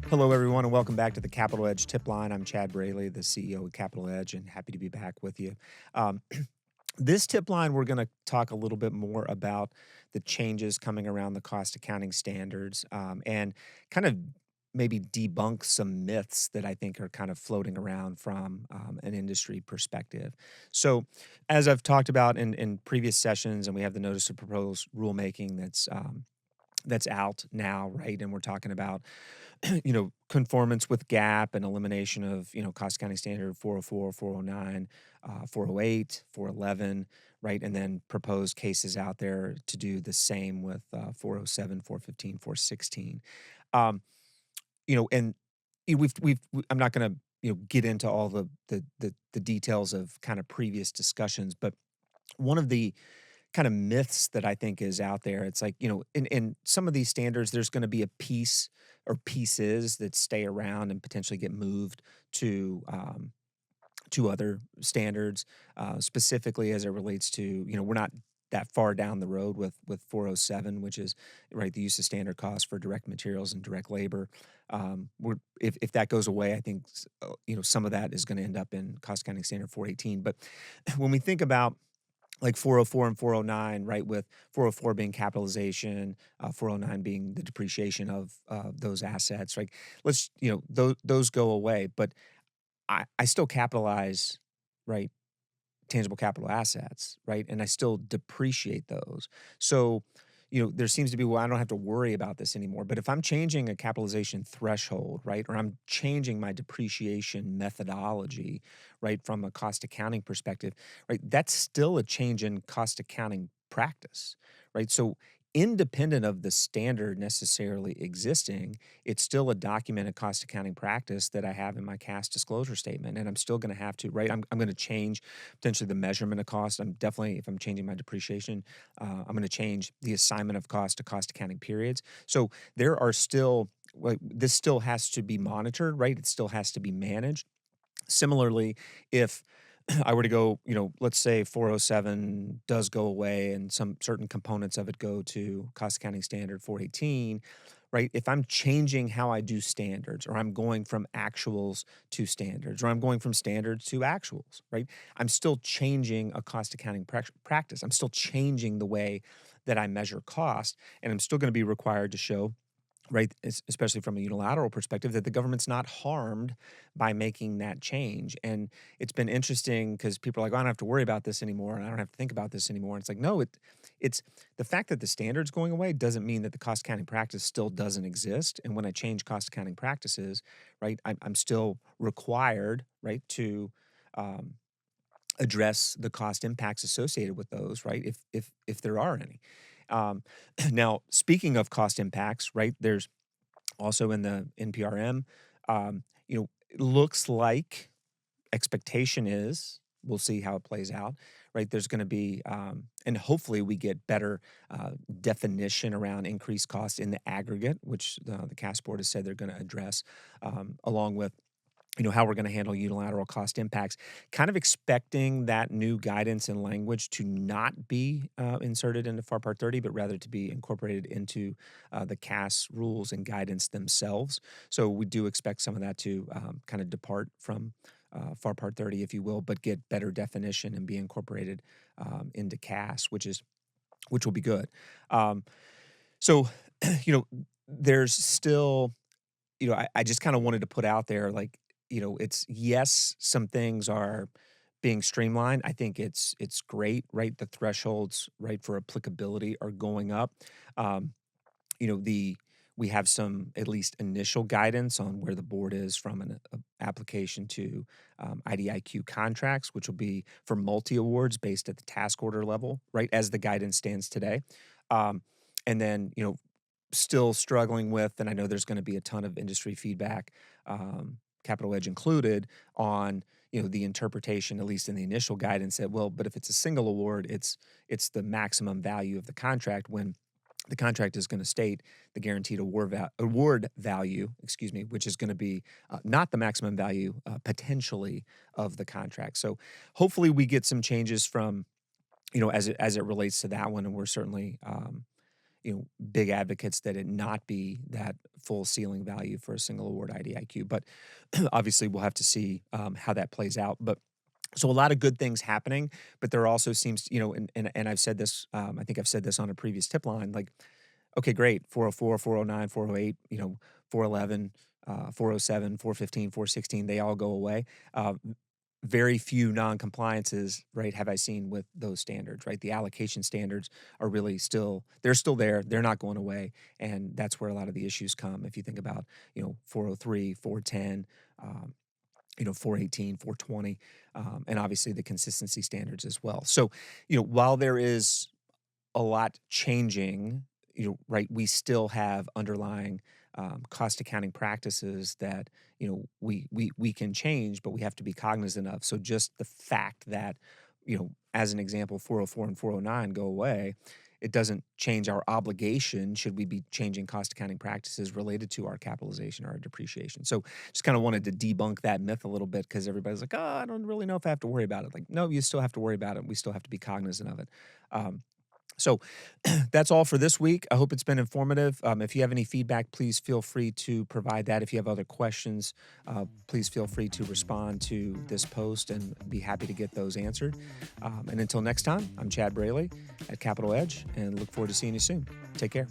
Hello, everyone, and welcome back to the Capital Edge Tip Line. I'm Chad Braley, the CEO of Capital Edge, and happy to be back with you. Um, this tip line, we're going to talk a little bit more about the changes coming around the cost accounting standards and kind of maybe debunk some myths that I think are kind of floating around from an industry perspective. So, as I've talked about in previous sessions, and we have the notice of proposed rulemaking that's out now, right? And we're talking about conformance with GAAP and elimination of, cost accounting standard 404, 409, 408, 411, right? And then proposed cases out there to do the same with 407, 415, 416. Um, and I'm not going to, get into all the details of kind of previous discussions, but one of the kind of myths that I think is out there. It's like, in some of these standards, there's going to be a piece or pieces that stay around and potentially get moved to other standards, specifically as it relates to, we're not that far down the road with 407, which is right the use of standard costs for direct materials and direct labor. If that goes away, I think some of that is going to end up in cost accounting standard 418. But when we think about like 404 and 409, right? With 404 being capitalization, 409 being the depreciation of those assets, right? Let's, those go away, but I still capitalize, right? Tangible capital assets, right? And I still depreciate those. So, there seems to be, well, I don't have to worry about this anymore. But if I'm changing a capitalization threshold, right, or I'm changing my depreciation methodology, right, from a cost accounting perspective, right, that's still a change in cost accounting practice, right? So, independent of the standard necessarily existing, it's still a documented cost accounting practice that I have in my CAS disclosure statement. And I'm still going to have to, right? I'm going to change potentially the measurement of cost. I'm definitely, if I'm changing my depreciation, I'm going to change the assignment of cost to cost accounting periods. So there are still, like, this still has to be monitored, right? It still has to be managed. Similarly, if I were to go, let's say 407 does go away and some certain components of it go to cost accounting standard 418, right? If I'm changing how I do standards, or I'm going from actuals to standards, or I'm going from standards to actuals, right? I'm still changing a cost accounting practice. I'm still changing the way that I measure cost, and I'm still going to be required to show, right, especially from a unilateral perspective, that the government's not harmed by making that change. And it's been interesting because people are like, "Oh, I don't have to worry about this anymore, and I don't have to think about this anymore." And it's like, no, it's the fact that the standard's going away doesn't mean that the cost accounting practice still doesn't exist. And when I change cost accounting practices, right, I'm still required, right, to um, address the cost impacts associated with those, right, if there are any. Um, Now, speaking of cost impacts, right, there's also in the NPRM, it looks like expectation is we'll see how it plays out, right? There's going to be, and hopefully we get better definition around increased cost in the aggregate, which the CAS board has said they're going to address, along with how we're going to handle unilateral cost impacts, kind of expecting that new guidance and language to not be inserted into FAR Part 30, but rather to be incorporated into the CAS rules and guidance themselves. So we do expect some of that to kind of depart from FAR Part 30, if you will, but get better definition and be incorporated into CAS, which will be good. Um, so, there's still, I just kind of wanted to put out there, like, it's, yes, some things are being streamlined. I think it's great, right? The thresholds, right, for applicability are going up. Um, the we have some at least initial guidance on where the board is from an application to IDIQ contracts, which will be for multi awards based at the task order level, right, as the guidance stands today. Um, and then, still struggling with, and I know there's going to be a ton of industry feedback, Capital Edge included, on the interpretation, at least in the initial guidance, that, well, but if it's a single award, it's the maximum value of the contract, when the contract is going to state the guaranteed award value, excuse me, which is going to be not the maximum value potentially of the contract. So hopefully we get some changes from, as it relates to that one, and we're certainly big advocates that it not be that full ceiling value for a single award IDIQ. But obviously we'll have to see how that plays out. But so a lot of good things happening, but there also seems, and I've said this, I think I've said this on a previous tip line, like, okay, great, 404, 409, 408, 411, 407, 415, 416, they all go away. Very few non-compliances, right, have I seen with those standards, right? The allocation standards are really they're still there. They're not going away. And that's where a lot of the issues come. If you think about, 403, 410, 418, 420, and obviously the consistency standards as well. So, while there is a lot changing, right, we still have underlying cost accounting practices that we can change, but we have to be cognizant of. So just the fact that as an example, 404 and 409 go away, it doesn't change our obligation should we be changing cost accounting practices related to our capitalization or our depreciation. So just kind of wanted to debunk that myth a little bit because everybody's like, oh, I don't really know if I have to worry about it. Like, no, you still have to worry about it. We still have to be cognizant of it. So that's all for this week. I hope it's been informative. If you have any feedback, please feel free to provide that. If you have other questions, please feel free to respond to this post and be happy to get those answered. And until next time, I'm Chad Braley at Capital Edge and look forward to seeing you soon. Take care.